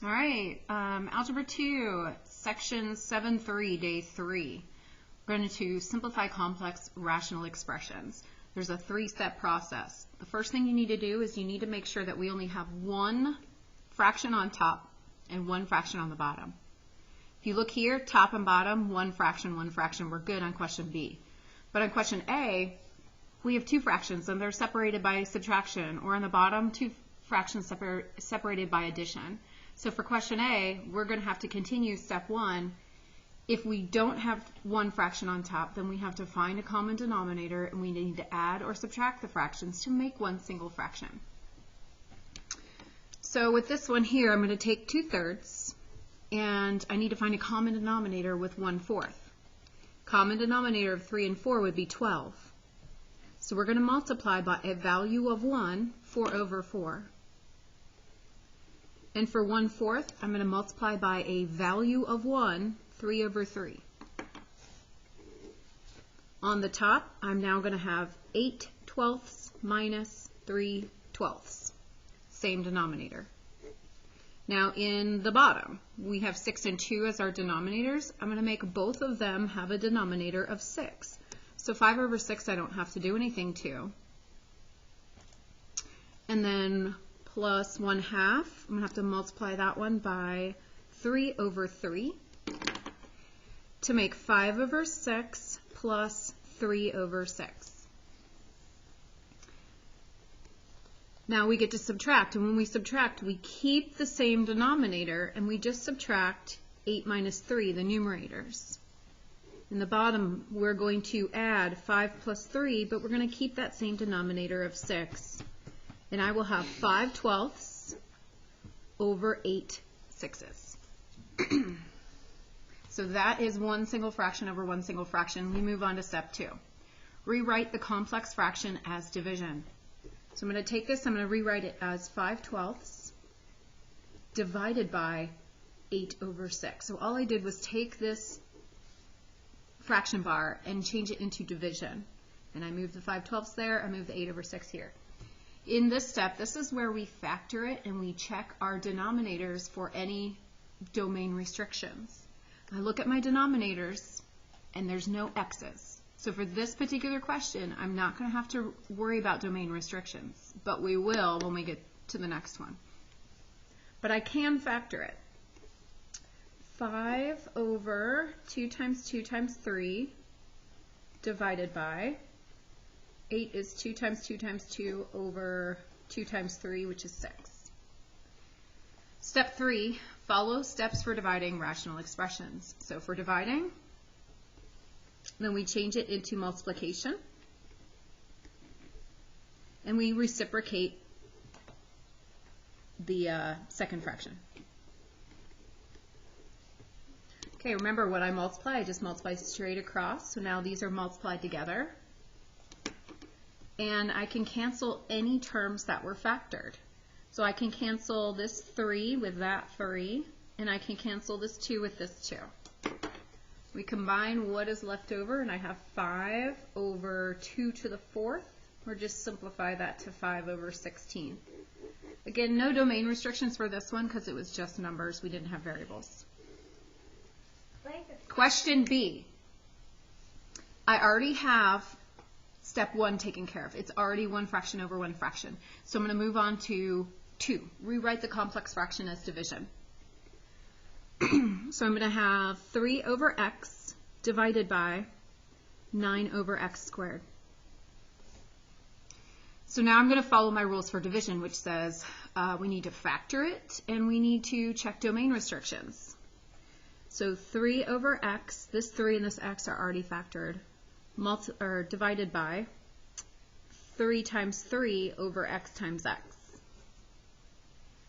All right, Algebra 2, Section 7.3, Day 3. We're going to simplify complex rational expressions. There's a three-step process. The first thing you need to do is you need to make sure that we only have one fraction on top and one fraction on the bottom. If you look here, top and bottom, one fraction, we're good on question B. But on question A, we have two fractions and they're separated by subtraction, or on the bottom, two fractions separated by addition. So for question A, we're going to have to continue step 1. If we don't have one fraction on top, then we have to find a common denominator and we need to add or subtract the fractions to make one single fraction. So with this one here, I'm going to take 2/3 and I need to find a common denominator with 1/4. Common denominator of 3 and 4 would be 12. So we're going to multiply by a value of 1, 4 over 4. And for 1/4, I'm going to multiply by a value of 1, 3 over 3. On the top, I'm now going to have 8/12 minus 3/12. Same denominator. Now in the bottom, we have 6 and 2 as our denominators. I'm going to make both of them have a denominator of 6. So 5 over 6 I don't have to do anything to. And then plus 1/2, I'm going to have to multiply that one by 3 over 3 to make 5 over 6 plus 3 over 6. Now we get to subtract, and when we subtract, we keep the same denominator, and we just subtract 8 minus 3, the numerators. In the bottom, we're going to add 5 plus 3, but we're going to keep that same denominator of 6. And I will have 5/12 over 8/6. So that is one single fraction over one single fraction. We move on to step 2. Rewrite the complex fraction as division. So I'm going to take this, I'm going to rewrite it as 5/12 divided by 8 over 6. So all I did was take this fraction bar and change it into division. And I moved the 5/12 there, I moved the 8 over 6 here. In this step, this is where we factor it and we check our denominators for any domain restrictions. I look at my denominators and there's no x's. So for this particular question, I'm not going to have to worry about domain restrictions, but we will when we get to the next one. But I can factor it. 5 over 2 times 2 times 3 divided by 8 is 2 times 2 times 2 over 2 times 3, which is 6. Step 3, follow steps for dividing rational expressions. So for dividing, then we change it into multiplication, and we reciprocate the second fraction. Okay, remember when I multiply, I just multiply straight across, so now these are multiplied together. And I can cancel any terms that were factored. So I can cancel this 3 with that 3, and I can cancel this 2 with this 2. We combine what is left over, and I have 5 over 2 to the 4th, or just simplify that to 5 over 16. Again, no domain restrictions for this one because it was just numbers. We didn't have variables. Question B. I already have step 1 taken care of. It's already one fraction over one fraction. So I'm going to move on to 2. Rewrite the complex fraction as division. So I'm going to have 3 over x divided by 9 over x squared. So now I'm going to follow my rules for division, which says we need to factor it and we need to check domain restrictions. So 3 over x, this 3 and this x are already factored, divided by 3 times 3 over x times x.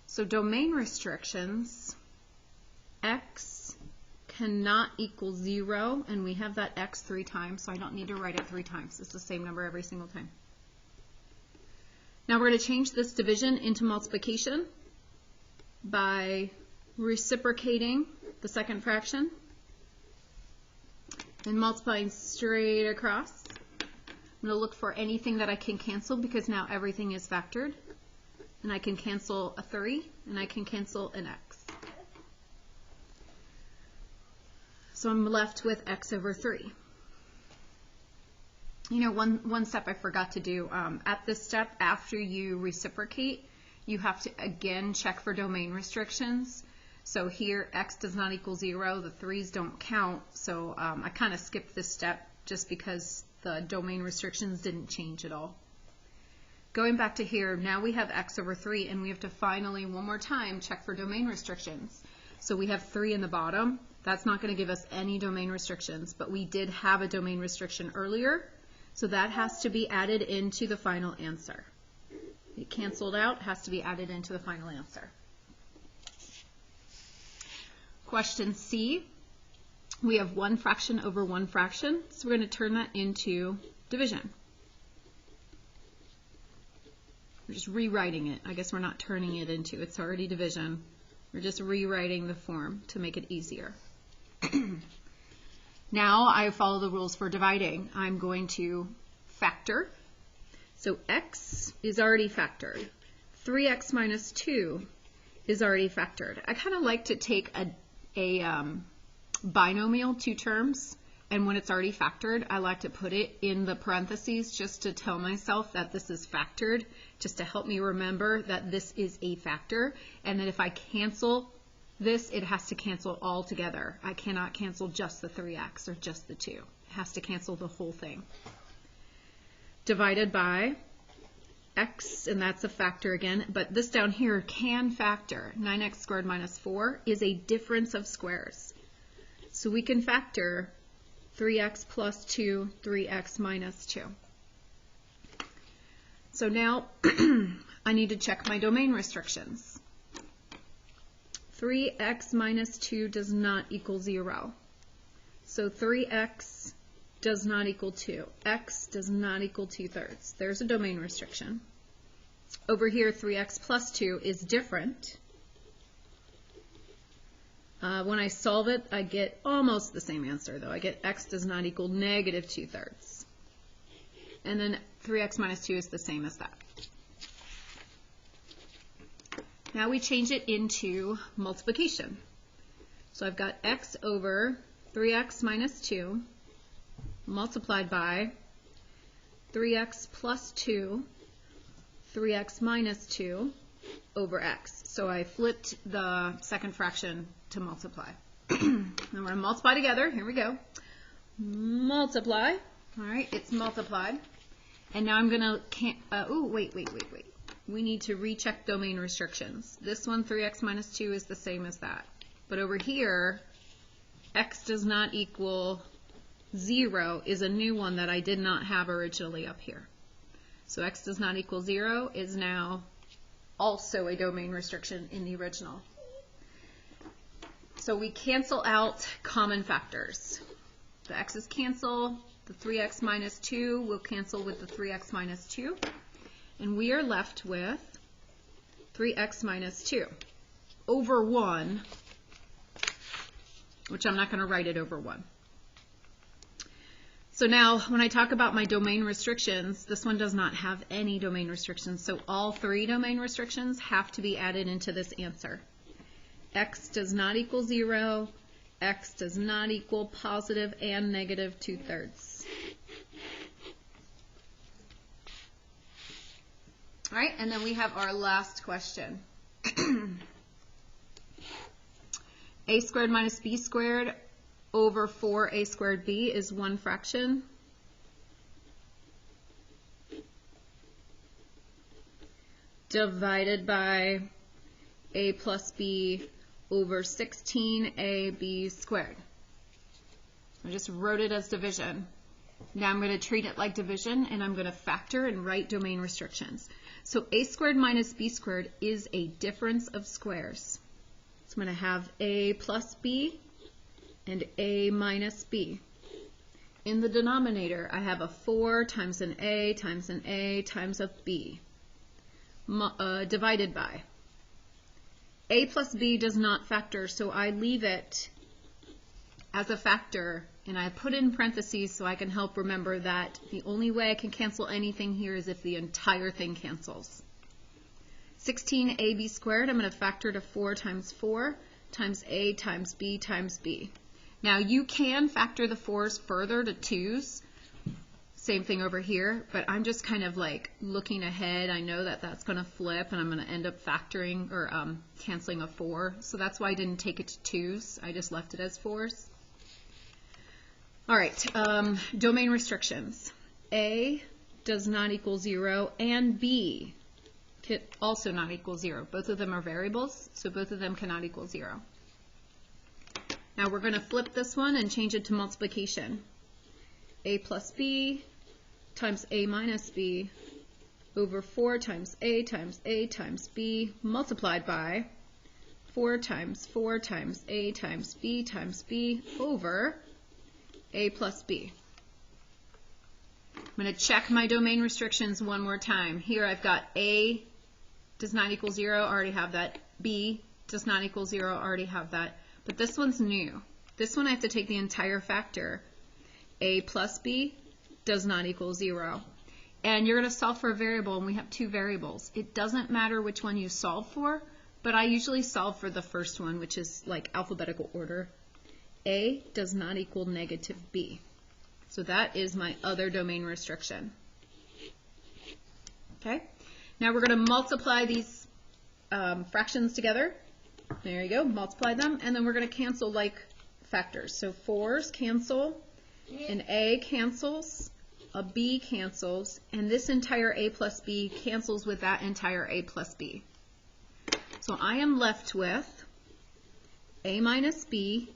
So domain restrictions, x cannot equal 0, and we have that x 3 times, so I don't need to write it 3 times. It's the same number every single time. Now we're going to change this division into multiplication by reciprocating the second fraction and multiplying straight across. I'm going to look for anything that I can cancel because now everything is factored. And I can cancel a 3 and I can cancel an x. So I'm left with x over 3. You know, one step I forgot to do, at this step, after you reciprocate, you have to again check for domain restrictions. So here, x does not equal 0, the 3's don't count, so I kind of skipped this step just because the domain restrictions didn't change at all. Going back to here, now we have x over 3, and we have to finally, one more time, check for domain restrictions. So we have 3 in the bottom. That's not going to give us any domain restrictions, but we did have a domain restriction earlier, so that has to be added into the final answer. It canceled out, has to be added into the final answer. Question C, we have 1 fraction over 1 fraction, so we're going to turn that into division. We're just rewriting it. I guess we're not turning it into, it's already division. We're just rewriting the form to make it easier. Now I follow the rules for dividing. I'm going to factor. So x is already factored. 3x minus 2 is already factored. I kind of like to take a binomial, 2 terms, and when it's already factored, I like to put it in the parentheses just to tell myself that this is factored, just to help me remember that this is a factor, and that if I cancel this, it has to cancel all together. I cannot cancel just the 3x or just the 2. It has to cancel the whole thing. Divided by x, and that's a factor again, but this down here can factor. 9x squared minus 4 is a difference of squares. So we can factor 3x plus 2, 3x minus 2. So now I need to check my domain restrictions. 3x minus 2 does not equal 0. So 3x does not equal 2. X does not equal 2/3. There's a domain restriction. Over here, 3x plus 2 is different. When I solve it, I get almost the same answer, though. I get x does not equal negative 2/3. And then 3x minus 2 is the same as that. Now we change it into multiplication. So I've got x over 3x minus 2 multiplied by 3x plus 2, 3x minus 2 over x. So I flipped the second fraction to multiply. And we're going to multiply together. Here we go. Multiply. All right, it's multiplied. And now I'm going to, wait. We need to recheck domain restrictions. This one, 3x minus 2, is the same as that. But over here, x does not equal 0 is a new one that I did not have originally up here. So x does not equal 0 is now also a domain restriction in the original. So we cancel out common factors. The x's cancel. The 3x minus 2 will cancel with the 3x minus 2. And we are left with 3x minus 2 over 1, which I'm not going to write it over 1. So now when I talk about my domain restrictions, this one does not have any domain restrictions. So all 3 domain restrictions have to be added into this answer. X does not equal 0. X does not equal positive and negative 2/3. All right, and then we have our last question. A squared minus b squared over 4a squared b is 1 fraction. Divided by a plus b over 16ab squared. I just wrote it as division. Now I'm going to treat it like division, and I'm going to factor and write domain restrictions. So a squared minus b squared is a difference of squares. So I'm going to have a plus b and a minus b. In the denominator, I have a 4 times an a times an a times a b divided by. A plus b does not factor, so I leave it as a factor, and I put it in parentheses so I can help remember that the only way I can cancel anything here is if the entire thing cancels. 16ab squared, I'm going to factor to 4 times 4 times a times b times b. Now you can factor the 4s further to 2s. Same thing over here, but I'm just kind of like looking ahead. I know that that's going to flip and I'm going to end up factoring or canceling a 4. So that's why I didn't take it to 2s. I just left it as 4s. All right, domain restrictions. A does not equal 0 and B can also not equal 0. Both of them are variables, so both of them cannot equal 0. Now we're going to flip this one and change it to multiplication. A plus B times A minus B over 4 times A times A times B multiplied by 4 times A times B over A plus B. I'm going to check my domain restrictions one more time. Here I've got A does not equal 0, already have that. B does not equal 0, already have that. But this one's new. This one I have to take the entire factor. A plus B does not equal 0. And you're going to solve for a variable, and we have 2 variables. It doesn't matter which one you solve for, but I usually solve for the first one, which is like alphabetical order. A does not equal negative B. So that is my other domain restriction. Okay, now we're going to multiply these fractions together. There you go, multiply them, and then we're going to cancel like factors. So 4s cancel, an A cancels, a B cancels, and this entire A plus B cancels with that entire A plus B. So I am left with A minus B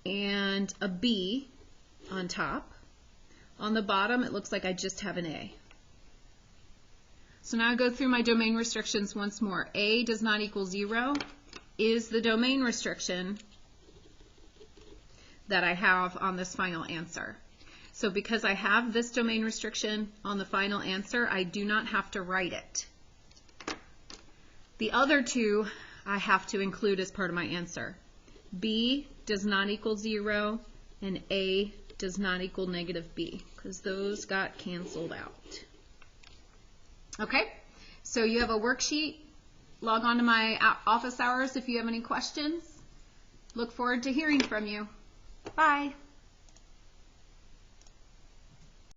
and a B on top. On the bottom, it looks like I just have an A. So now I go through my domain restrictions once more. A does not equal 0 is the domain restriction that I have on this final answer. So because I have this domain restriction on the final answer, I do not have to write it. The other 2 I have to include as part of my answer. B does not equal 0 and A does not equal negative B, because those got canceled out. Okay, so you have a worksheet. Log on to my office hours if you have any questions. Look forward to hearing from you. Bye.